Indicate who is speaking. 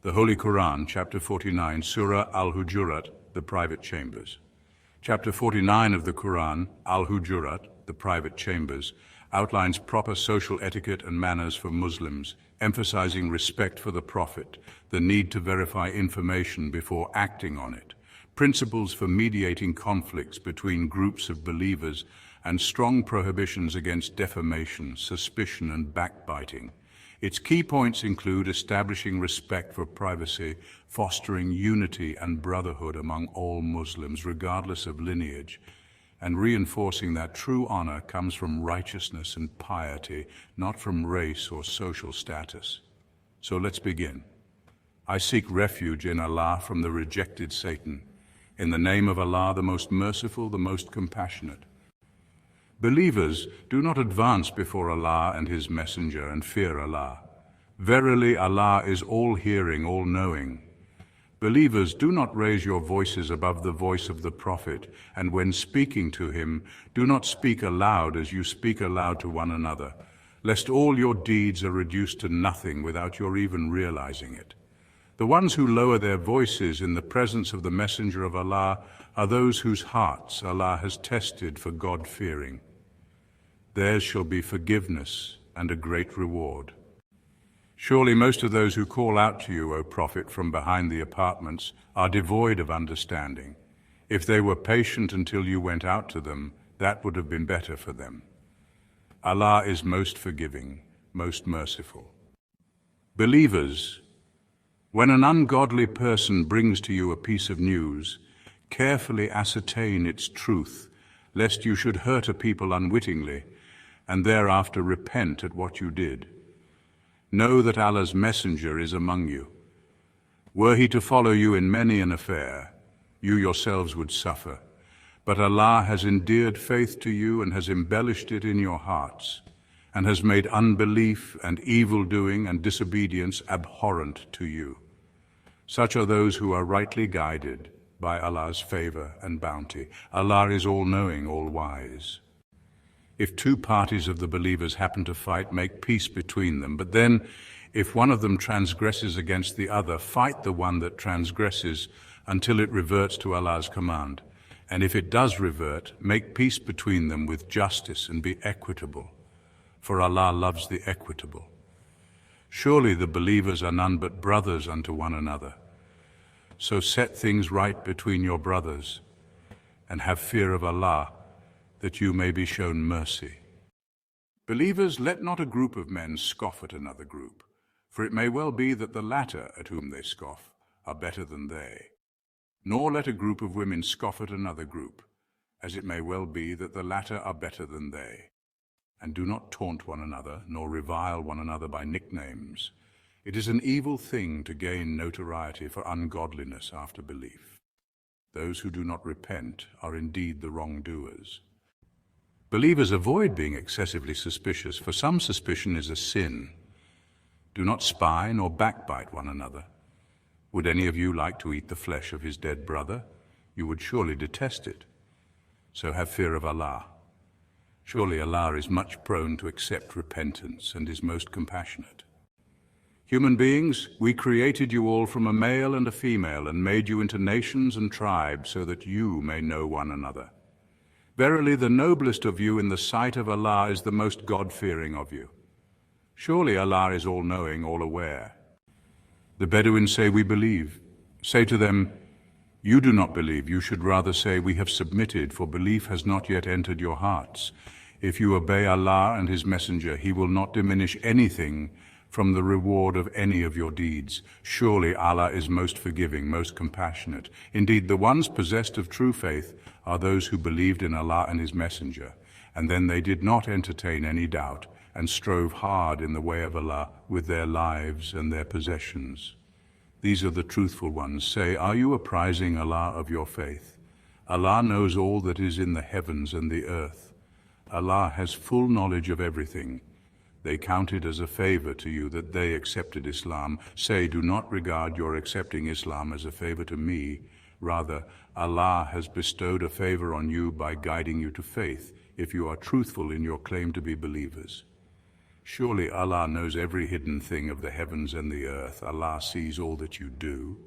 Speaker 1: The Holy Quran, chapter 49, Surah Al-Hujurat, the private chambers. Chapter 49 of the Quran, Al-Hujurat, the private chambers, outlines proper social etiquette and manners for Muslims, emphasizing respect for the Prophet, the need to verify information before acting on it, principles for mediating conflicts between groups of believers, and strong prohibitions against defamation, suspicion, and backbiting. Its key points include establishing respect for privacy, fostering unity and brotherhood among all Muslims, regardless of lineage, and reinforcing that true honor comes from righteousness and piety, not from race or social status. So let's begin. I seek refuge in Allah from the rejected Satan. In the name of Allah, the most merciful, the most compassionate. Believers, do not advance before Allah and His Messenger and fear Allah. Verily, Allah is all-hearing, all-knowing. Believers, do not raise your voices above the voice of the Prophet, and when speaking to him, do not speak aloud as you speak aloud to one another, lest all your deeds are reduced to nothing without your even realizing it. The ones who lower their voices in the presence of the Messenger of Allah are those whose hearts Allah has tested for God-fearing. Theirs shall be forgiveness and a great reward. Surely most of those who call out to you, O Prophet, from behind the apartments, are devoid of understanding. If they were patient until you went out to them, that would have been better for them. Allah is most forgiving, most merciful. Believers, when an ungodly person brings to you a piece of news, carefully ascertain its truth, lest you should hurt a people unwittingly, and thereafter repent at what you did. Know that Allah's messenger is among you. Were he to follow you in many an affair, you yourselves would suffer. But Allah has endeared faith to you and has embellished it in your hearts, and has made unbelief and evil-doing and disobedience abhorrent to you. Such are those who are rightly guided by Allah's favor and bounty. Allah is all-knowing, all-wise. If two parties of the believers happen to fight, make peace between them. But then, if one of them transgresses against the other, fight the one that transgresses until it reverts to Allah's command. And if it does revert, make peace between them with justice and be equitable. For Allah loves the equitable. Surely the believers are none but brothers unto one another. So set things right between your brothers, and have fear of Allah, that you may be shown mercy. Believers, let not a group of men scoff at another group, for it may well be that the latter at whom they scoff are better than they. Nor let a group of women scoff at another group, as it may well be that the latter are better than they. And do not taunt one another, nor revile one another by nicknames. It is an evil thing to gain notoriety for ungodliness after belief. Those who do not repent are indeed the wrongdoers. Believers, avoid being excessively suspicious, for some suspicion is a sin. Do not spy nor backbite one another. Would any of you like to eat the flesh of his dead brother? You would surely detest it. So have fear of Allah. Surely Allah is much prone to accept repentance and is most compassionate. Human beings, we created you all from a male and a female and made you into nations and tribes so that you may know one another. Verily, the noblest of you in the sight of Allah is the most God-fearing of you. Surely Allah is all-knowing, all-aware. The Bedouins say, we believe. Say to them, you do not believe. You should rather say, we have submitted, for belief has not yet entered your hearts. If you obey Allah and His Messenger, He will not diminish anything from the reward of any of your deeds. Surely Allah is most forgiving, most compassionate. Indeed, the ones possessed of true faith are those who believed in Allah and His Messenger, and then they did not entertain any doubt, and strove hard in the way of Allah with their lives and their possessions. These are the truthful ones. Say, are you apprising Allah of your faith? Allah knows all that is in the heavens and the earth. Allah has full knowledge of everything. They counted as a favor to you that they accepted Islam. Say, do not regard your accepting Islam as a favor to me. Rather, Allah has bestowed a favor on you by guiding you to faith, if you are truthful in your claim to be believers. Surely Allah knows every hidden thing of the heavens and the earth. Allah sees all that you do.